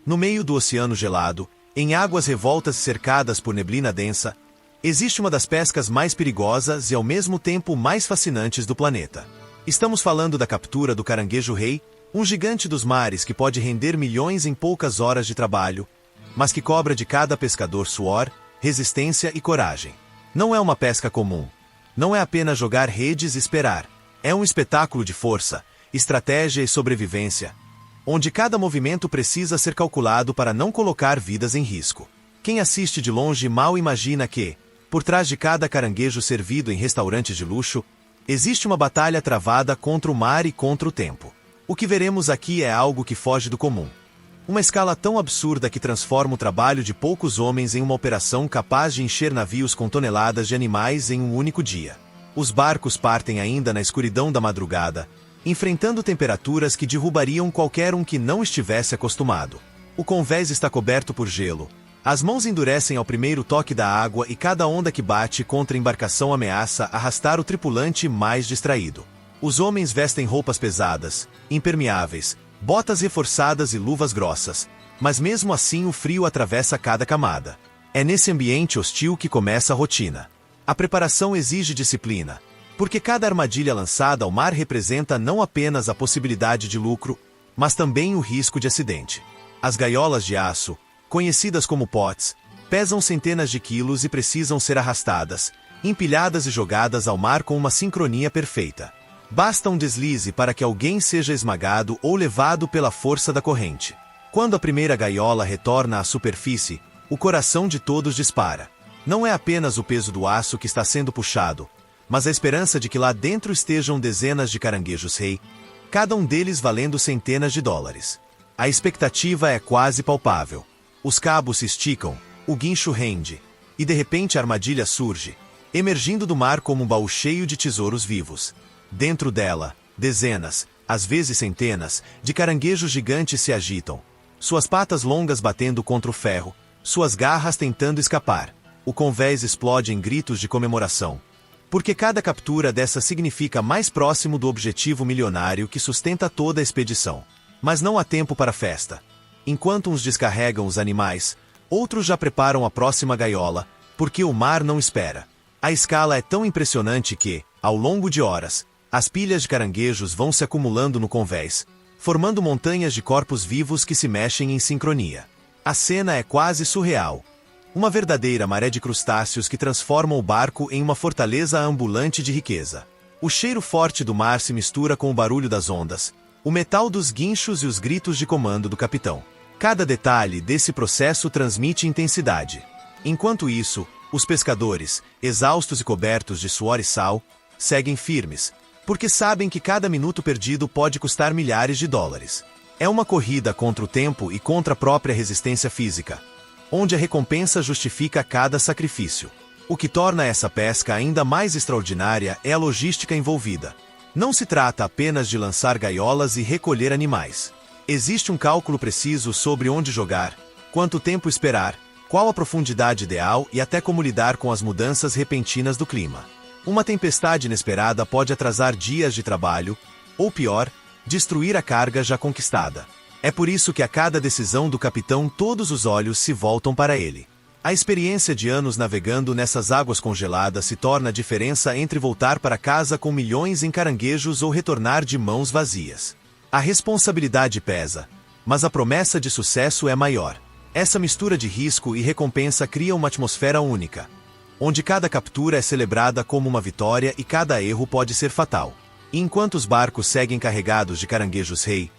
No meio do oceano gelado, em águas revoltas cercadas por neblina densa, existe uma das pescas mais perigosas e ao mesmo tempo mais fascinantes do planeta. Estamos falando da captura do caranguejo-rei, um gigante dos mares que pode render milhões em poucas horas de trabalho, mas que cobra de cada pescador suor, resistência e coragem. Não é uma pesca comum. Não é apenas jogar redes e esperar. É um espetáculo de força, estratégia e sobrevivência, onde cada movimento precisa ser calculado para não colocar vidas em risco. Quem assiste de longe mal imagina que, por trás de cada caranguejo servido em restaurantes de luxo, existe uma batalha travada contra o mar e contra o tempo. O que veremos aqui é algo que foge do comum. Uma escala tão absurda que transforma o trabalho de poucos homens em uma operação capaz de encher navios com toneladas de animais em um único dia. Os barcos partem ainda na escuridão da madrugada, enfrentando temperaturas que derrubariam qualquer um que não estivesse acostumado. O convés está coberto por gelo. As mãos endurecem ao primeiro toque da água e cada onda que bate contra a embarcação ameaça arrastar o tripulante mais distraído. Os homens vestem roupas pesadas, impermeáveis, botas reforçadas e luvas grossas, mas mesmo assim o frio atravessa cada camada. É nesse ambiente hostil que começa a rotina. A preparação exige disciplina, porque cada armadilha lançada ao mar representa não apenas a possibilidade de lucro, mas também o risco de acidente. As gaiolas de aço, conhecidas como potes, pesam centenas de quilos e precisam ser arrastadas, empilhadas e jogadas ao mar com uma sincronia perfeita. Basta um deslize para que alguém seja esmagado ou levado pela força da corrente. Quando a primeira gaiola retorna à superfície, o coração de todos dispara. Não é apenas o peso do aço que está sendo puxado, mas a esperança de que lá dentro estejam dezenas de caranguejos-rei, cada um deles valendo centenas de dólares. A expectativa é quase palpável. Os cabos se esticam, o guincho rende, e de repente a armadilha surge, emergindo do mar como um baú cheio de tesouros vivos. Dentro dela, dezenas, às vezes centenas, de caranguejos gigantes se agitam, suas patas longas batendo contra o ferro, suas garras tentando escapar. O convés explode em gritos de comemoração, porque cada captura dessa significa mais próximo do objetivo milionário que sustenta toda a expedição. Mas não há tempo para festa. Enquanto uns descarregam os animais, outros já preparam a próxima gaiola, porque o mar não espera. A escala é tão impressionante que, ao longo de horas, as pilhas de caranguejos vão se acumulando no convés, formando montanhas de corpos vivos que se mexem em sincronia. A cena é quase surreal. Uma verdadeira maré de crustáceos que transformam o barco em uma fortaleza ambulante de riqueza. O cheiro forte do mar se mistura com o barulho das ondas, o metal dos guinchos e os gritos de comando do capitão. Cada detalhe desse processo transmite intensidade. Enquanto isso, os pescadores, exaustos e cobertos de suor e sal, seguem firmes, porque sabem que cada minuto perdido pode custar milhares de dólares. É uma corrida contra o tempo e contra a própria resistência física, onde a recompensa justifica cada sacrifício. O que torna essa pesca ainda mais extraordinária é a logística envolvida. Não se trata apenas de lançar gaiolas e recolher animais. Existe um cálculo preciso sobre onde jogar, quanto tempo esperar, qual a profundidade ideal e até como lidar com as mudanças repentinas do clima. Uma tempestade inesperada pode atrasar dias de trabalho, ou pior, destruir a carga já conquistada. É por isso que a cada decisão do capitão todos os olhos se voltam para ele. A experiência de anos navegando nessas águas congeladas se torna a diferença entre voltar para casa com milhões em caranguejos ou retornar de mãos vazias. A responsabilidade pesa, mas a promessa de sucesso é maior. Essa mistura de risco e recompensa cria uma atmosfera única, onde cada captura é celebrada como uma vitória e cada erro pode ser fatal. E enquanto os barcos seguem carregados de caranguejos-rei,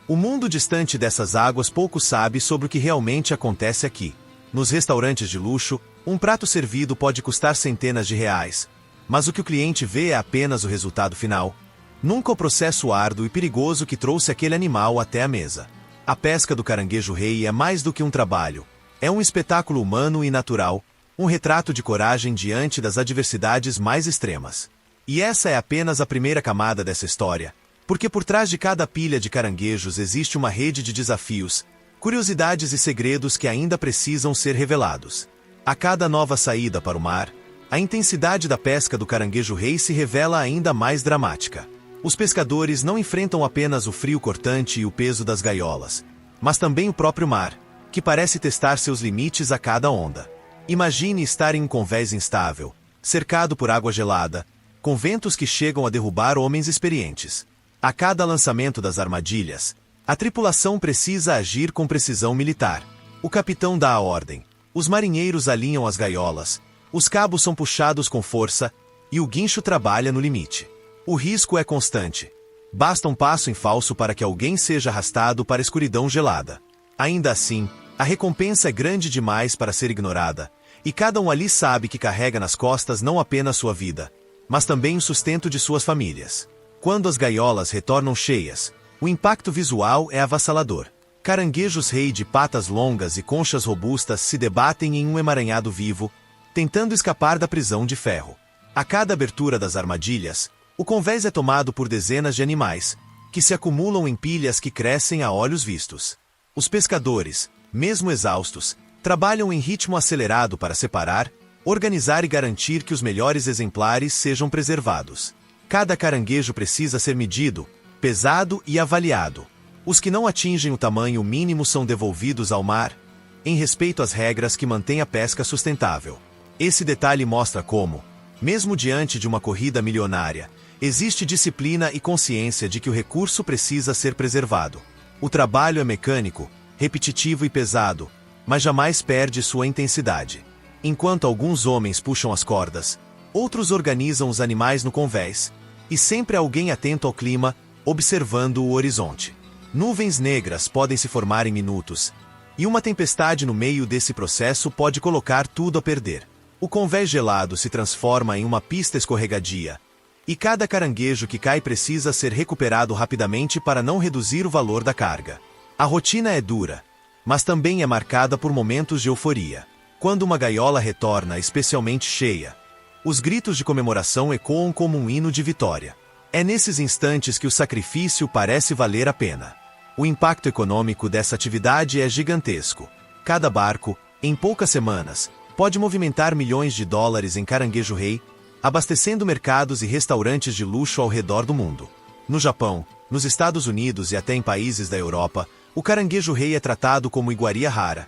o mundo distante dessas águas pouco sabe sobre o que realmente acontece aqui. Nos restaurantes de luxo, um prato servido pode custar centenas de reais, mas o que o cliente vê é apenas o resultado final, nunca o processo árduo e perigoso que trouxe aquele animal até a mesa. A pesca do caranguejo-rei é mais do que um trabalho, é um espetáculo humano e natural, um retrato de coragem diante das adversidades mais extremas. E essa é apenas a primeira camada dessa história, porque por trás de cada pilha de caranguejos existe uma rede de desafios, curiosidades e segredos que ainda precisam ser revelados. A cada nova saída para o mar, a intensidade da pesca do caranguejo-rei se revela ainda mais dramática. Os pescadores não enfrentam apenas o frio cortante e o peso das gaiolas, mas também o próprio mar, que parece testar seus limites a cada onda. Imagine estar em um convés instável, cercado por água gelada, com ventos que chegam a derrubar homens experientes. A cada lançamento das armadilhas, a tripulação precisa agir com precisão militar. O capitão dá a ordem, os marinheiros alinham as gaiolas, os cabos são puxados com força e o guincho trabalha no limite. O risco é constante. Basta um passo em falso para que alguém seja arrastado para a escuridão gelada. Ainda assim, a recompensa é grande demais para ser ignorada, e cada um ali sabe que carrega nas costas não apenas sua vida, mas também o sustento de suas famílias. Quando as gaiolas retornam cheias, o impacto visual é avassalador. Caranguejos-rei de patas longas e conchas robustas se debatem em um emaranhado vivo, tentando escapar da prisão de ferro. A cada abertura das armadilhas, o convés é tomado por dezenas de animais, que se acumulam em pilhas que crescem a olhos vistos. Os pescadores, mesmo exaustos, trabalham em ritmo acelerado para separar, organizar e garantir que os melhores exemplares sejam preservados. Cada caranguejo precisa ser medido, pesado e avaliado. Os que não atingem o tamanho mínimo são devolvidos ao mar, em respeito às regras que mantêm a pesca sustentável. Esse detalhe mostra como, mesmo diante de uma corrida milionária, existe disciplina e consciência de que o recurso precisa ser preservado. O trabalho é mecânico, repetitivo e pesado, mas jamais perde sua intensidade. Enquanto alguns homens puxam as cordas, outros organizam os animais no convés, e sempre há alguém atento ao clima, observando o horizonte. Nuvens negras podem se formar em minutos, e uma tempestade no meio desse processo pode colocar tudo a perder. O convés gelado se transforma em uma pista escorregadia, e cada caranguejo que cai precisa ser recuperado rapidamente para não reduzir o valor da carga. A rotina é dura, mas também é marcada por momentos de euforia. Quando uma gaiola retorna especialmente cheia, os gritos de comemoração ecoam como um hino de vitória. É nesses instantes que o sacrifício parece valer a pena. O impacto econômico dessa atividade é gigantesco. Cada barco, em poucas semanas, pode movimentar milhões de dólares em caranguejo-rei, abastecendo mercados e restaurantes de luxo ao redor do mundo. No Japão, nos Estados Unidos e até em países da Europa, o caranguejo-rei é tratado como iguaria rara,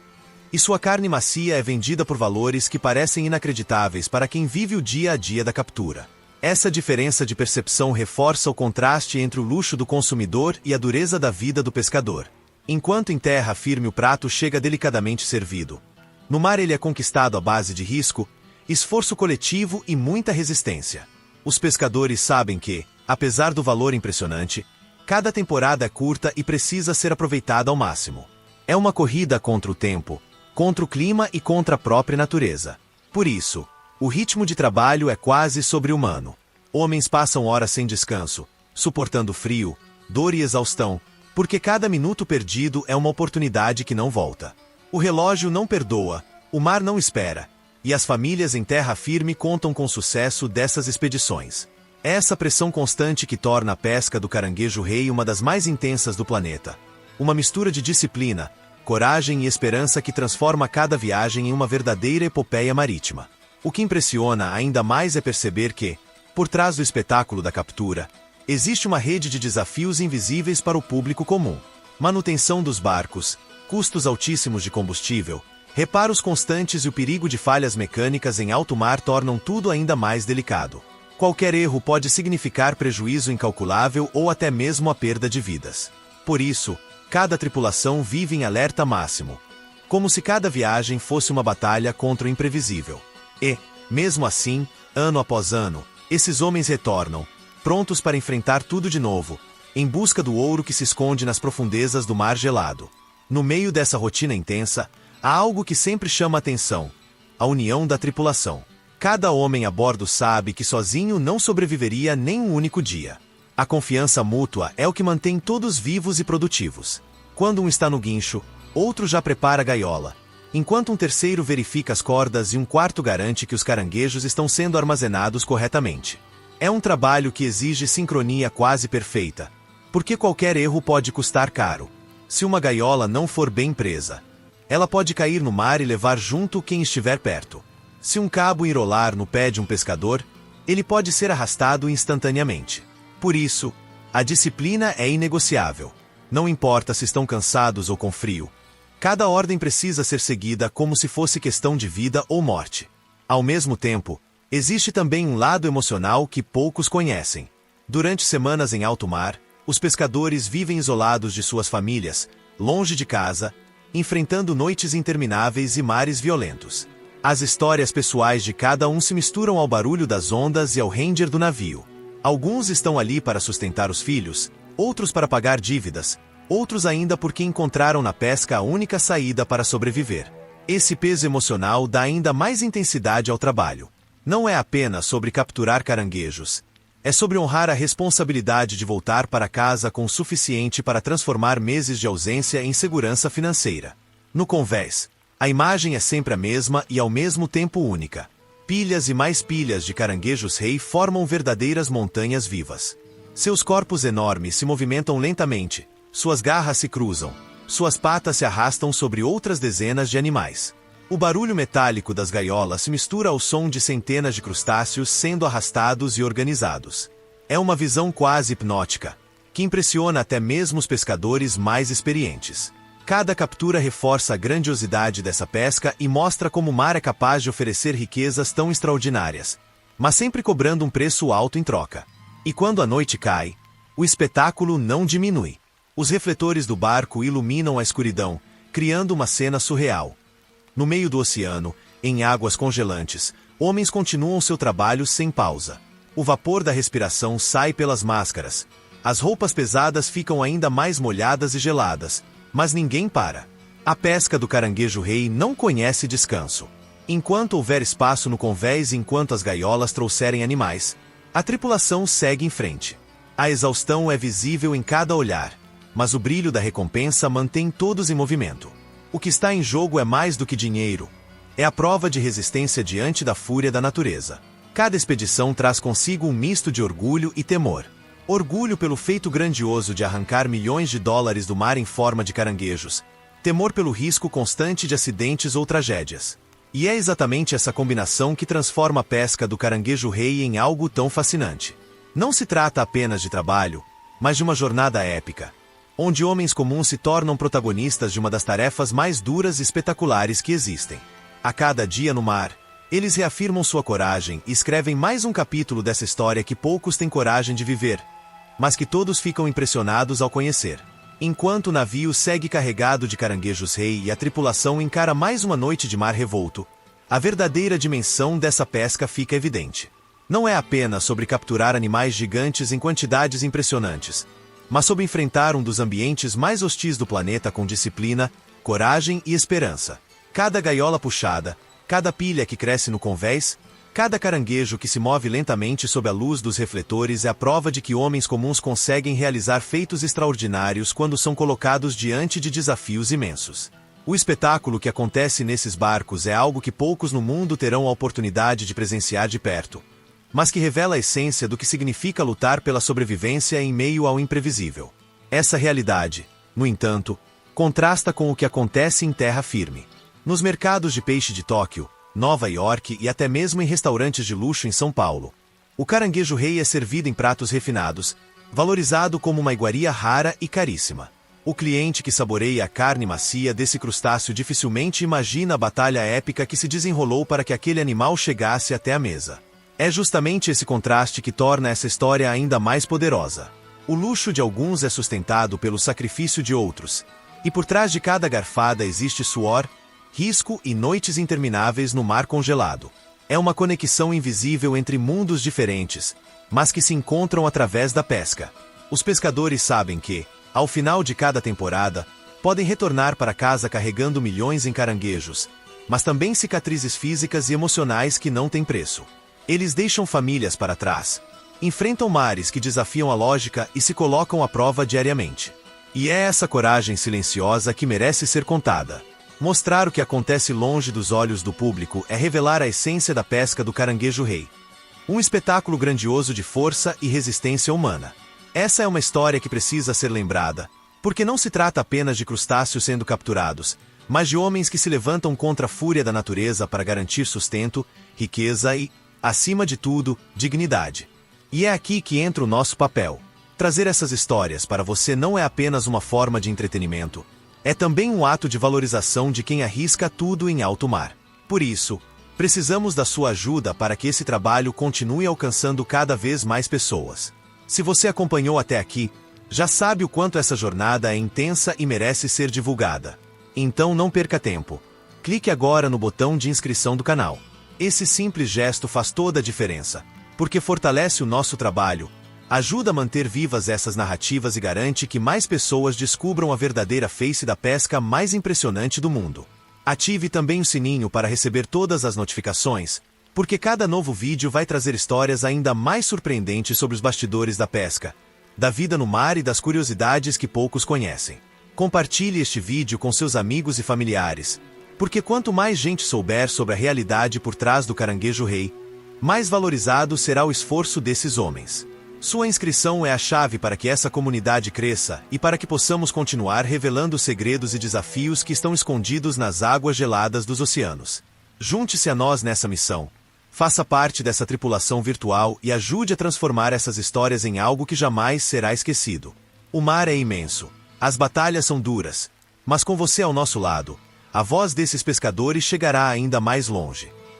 e sua carne macia é vendida por valores que parecem inacreditáveis para quem vive o dia a dia da captura. Essa diferença de percepção reforça o contraste entre o luxo do consumidor e a dureza da vida do pescador. Enquanto em terra firme o prato chega delicadamente servido, no mar ele é conquistado à base de risco, esforço coletivo e muita resistência. Os pescadores sabem que, apesar do valor impressionante, cada temporada é curta e precisa ser aproveitada ao máximo. É uma corrida contra o tempo, contra o clima e contra a própria natureza. Por isso, o ritmo de trabalho é quase sobre-humano. Homens passam horas sem descanso, suportando frio, dor e exaustão, porque cada minuto perdido é uma oportunidade que não volta. O relógio não perdoa, o mar não espera, e as famílias em terra firme contam com o sucesso dessas expedições. É essa pressão constante que torna a pesca do caranguejo-rei uma das mais intensas do planeta. Uma mistura de disciplina, coragem e esperança que transforma cada viagem em uma verdadeira epopeia marítima. O que impressiona ainda mais é perceber que, por trás do espetáculo da captura, existe uma rede de desafios invisíveis para o público comum. Manutenção dos barcos, custos altíssimos de combustível, reparos constantes e o perigo de falhas mecânicas em alto mar tornam tudo ainda mais delicado. Qualquer erro pode significar prejuízo incalculável ou até mesmo a perda de vidas. Por isso, cada tripulação vive em alerta máximo, como se cada viagem fosse uma batalha contra o imprevisível. E, mesmo assim, ano após ano, esses homens retornam, prontos para enfrentar tudo de novo, em busca do ouro que se esconde nas profundezas do mar gelado. No meio dessa rotina intensa, há algo que sempre chama a atenção: a união da tripulação. Cada homem a bordo sabe que sozinho não sobreviveria nem um único dia. A confiança mútua é o que mantém todos vivos e produtivos. Quando um está no guincho, outro já prepara a gaiola, enquanto um terceiro verifica as cordas e um quarto garante que os caranguejos estão sendo armazenados corretamente. É um trabalho que exige sincronia quase perfeita, porque qualquer erro pode custar caro. Se uma gaiola não for bem presa, ela pode cair no mar e levar junto quem estiver perto. Se um cabo enrolar no pé de um pescador, ele pode ser arrastado instantaneamente. Por isso, a disciplina é inegociável. Não importa se estão cansados ou com frio. Cada ordem precisa ser seguida como se fosse questão de vida ou morte. Ao mesmo tempo, existe também um lado emocional que poucos conhecem. Durante semanas em alto mar, os pescadores vivem isolados de suas famílias, longe de casa, enfrentando noites intermináveis e mares violentos. As histórias pessoais de cada um se misturam ao barulho das ondas e ao ranger do navio. Alguns estão ali para sustentar os filhos, outros para pagar dívidas, outros ainda porque encontraram na pesca a única saída para sobreviver. Esse peso emocional dá ainda mais intensidade ao trabalho. Não é apenas sobre capturar caranguejos. É sobre honrar a responsabilidade de voltar para casa com o suficiente para transformar meses de ausência em segurança financeira. No convés, a imagem é sempre a mesma e ao mesmo tempo única. Pilhas e mais pilhas de caranguejos-rei formam verdadeiras montanhas vivas. Seus corpos enormes se movimentam lentamente, suas garras se cruzam, suas patas se arrastam sobre outras dezenas de animais. O barulho metálico das gaiolas se mistura ao som de centenas de crustáceos sendo arrastados e organizados. É uma visão quase hipnótica, que impressiona até mesmo os pescadores mais experientes. Cada captura reforça a grandiosidade dessa pesca e mostra como o mar é capaz de oferecer riquezas tão extraordinárias, mas sempre cobrando um preço alto em troca. E quando a noite cai, o espetáculo não diminui. Os refletores do barco iluminam a escuridão, criando uma cena surreal. No meio do oceano, em águas congelantes, homens continuam seu trabalho sem pausa. O vapor da respiração sai pelas máscaras. As roupas pesadas ficam ainda mais molhadas e geladas, mas ninguém para. A pesca do caranguejo-rei não conhece descanso. Enquanto houver espaço no convés e enquanto as gaiolas trouxerem animais, a tripulação segue em frente. A exaustão é visível em cada olhar, mas o brilho da recompensa mantém todos em movimento. O que está em jogo é mais do que dinheiro. É a prova de resistência diante da fúria da natureza. Cada expedição traz consigo um misto de orgulho e temor. Orgulho pelo feito grandioso de arrancar milhões de dólares do mar em forma de caranguejos. Temor pelo risco constante de acidentes ou tragédias. E é exatamente essa combinação que transforma a pesca do caranguejo-rei em algo tão fascinante. Não se trata apenas de trabalho, mas de uma jornada épica, onde homens comuns se tornam protagonistas de uma das tarefas mais duras e espetaculares que existem. A cada dia no mar, eles reafirmam sua coragem e escrevem mais um capítulo dessa história que poucos têm coragem de viver, mas que todos ficam impressionados ao conhecer. Enquanto o navio segue carregado de caranguejos-rei e a tripulação encara mais uma noite de mar revolto, a verdadeira dimensão dessa pesca fica evidente. Não é apenas sobre capturar animais gigantes em quantidades impressionantes, mas sobre enfrentar um dos ambientes mais hostis do planeta com disciplina, coragem e esperança. Cada gaiola puxada, cada pilha que cresce no convés, cada caranguejo que se move lentamente sob a luz dos refletores é a prova de que homens comuns conseguem realizar feitos extraordinários quando são colocados diante de desafios imensos. O espetáculo que acontece nesses barcos é algo que poucos no mundo terão a oportunidade de presenciar de perto, mas que revela a essência do que significa lutar pela sobrevivência em meio ao imprevisível. Essa realidade, no entanto, contrasta com o que acontece em terra firme. Nos mercados de peixe de Tóquio, Nova York e até mesmo em restaurantes de luxo em São Paulo, o caranguejo-rei é servido em pratos refinados, valorizado como uma iguaria rara e caríssima. O cliente que saboreia a carne macia desse crustáceo dificilmente imagina a batalha épica que se desenrolou para que aquele animal chegasse até a mesa. É justamente esse contraste que torna essa história ainda mais poderosa. O luxo de alguns é sustentado pelo sacrifício de outros, e por trás de cada garfada existe suor, risco e noites intermináveis no mar congelado. É uma conexão invisível entre mundos diferentes, mas que se encontram através da pesca. Os pescadores sabem que, ao final de cada temporada, podem retornar para casa carregando milhões em caranguejos, mas também cicatrizes físicas e emocionais que não têm preço. Eles deixam famílias para trás, enfrentam mares que desafiam a lógica e se colocam à prova diariamente. E é essa coragem silenciosa que merece ser contada. Mostrar o que acontece longe dos olhos do público é revelar a essência da pesca do caranguejo-rei. Um espetáculo grandioso de força e resistência humana. Essa é uma história que precisa ser lembrada, porque não se trata apenas de crustáceos sendo capturados, mas de homens que se levantam contra a fúria da natureza para garantir sustento, riqueza e, acima de tudo, dignidade. E é aqui que entra o nosso papel. Trazer essas histórias para você não é apenas uma forma de entretenimento, É também um ato de valorização de quem arrisca tudo em alto mar. Por isso, precisamos da sua ajuda para que esse trabalho continue alcançando cada vez mais pessoas. Se você acompanhou até aqui, já sabe o quanto essa jornada é intensa e merece ser divulgada. Então não perca tempo. Clique agora no botão de inscrição do canal. Esse simples gesto faz toda a diferença, porque fortalece o nosso trabalho, ajuda a manter vivas essas narrativas e garante que mais pessoas descubram a verdadeira face da pesca mais impressionante do mundo. Ative também o sininho para receber todas as notificações, porque cada novo vídeo vai trazer histórias ainda mais surpreendentes sobre os bastidores da pesca, da vida no mar e das curiosidades que poucos conhecem. Compartilhe este vídeo com seus amigos e familiares, porque quanto mais gente souber sobre a realidade por trás do caranguejo-rei, mais valorizado será o esforço desses homens. Sua inscrição é a chave para que essa comunidade cresça e para que possamos continuar revelando os segredos e desafios que estão escondidos nas águas geladas dos oceanos. Junte-se a nós nessa missão. Faça parte dessa tripulação virtual e ajude a transformar essas histórias em algo que jamais será esquecido. O mar é imenso. As batalhas são duras. Mas com você ao nosso lado, a voz desses pescadores chegará ainda mais longe.